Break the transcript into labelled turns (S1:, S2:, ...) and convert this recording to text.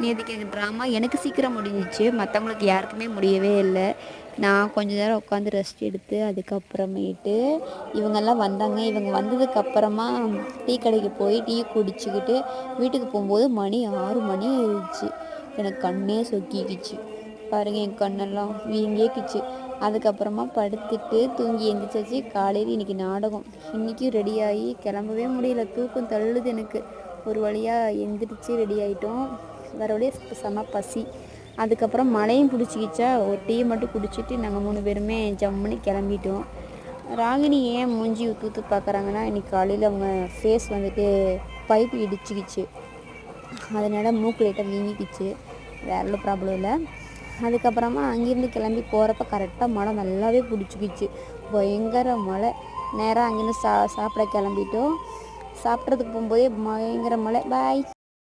S1: நேற்றுக்கு எங்கள் ட்ராமா எனக்கு சீக்கிரம் முடிஞ்சிச்சு, மற்றவங்களுக்கு யாருக்குமே முடியவே இல்லை. நான் கொஞ்ச நேரம் உட்காந்து ரெஸ்ட் எடுத்து அதுக்கப்புறமேட்டு இவங்கெல்லாம் வந்தாங்க. இவங்க வந்ததுக்கப்புறமா டீ கடைக்கு போய் டீ குடிச்சிக்கிட்டு வீட்டுக்கு போகும்போது மணி 6 மணி ஆயிடுச்சு. எனக்கு கண்ணே சொக்கிக்கிச்சு பாருங்கள், என் கண்ணெல்லாம் வீங்கிக்கிச்சு. அதுக்கப்புறமா படுத்துட்டு தூங்கி எழுந்திரிச்சாச்சு. காலையில் இன்றைக்கி நாடகம், இன்றைக்கும் ரெடியாகி கிளம்பவே முடியல, தூக்கம் தள்ளுது எனக்கு. ஒரு வழியாக எந்திரிச்சு ரெடி ஆகிட்டோம். வர வழியாக செம பசி. அதுக்கப்புறம் மழையும் பிடிச்சிக்கிச்சா, ஒரு டீ மட்டும் குடிச்சிட்டு நாங்கள் 3 பேருமே ஜம்முன்னு கிளம்பிட்டோம். ராகினி ஏன் மூஞ்சி ஊற்று ஊற்று பார்க்குறாங்கன்னா, இன்றைக்கி காலையில் அவங்க ஃபேஸ் வந்துட்டு பைப்பு இடிச்சிக்கிச்சு, அதனால் மூக்கு லைட்டாக வீங்கிக்கிச்சு, வேற ப்ராப்ளம் இல்லை. அதுக்கப்புறமா அங்கேருந்து கிளம்பி போகிறப்ப கரெக்டாக மழை நல்லாவே பிடிச்சிக்கிச்சு, பயங்கர மழை. நேராக அங்கேருந்து சாப்பிட கிளம்பிட்டோம். சாப்பிட்றதுக்கு போகும்போதே பயங்கர மழை. பாய்.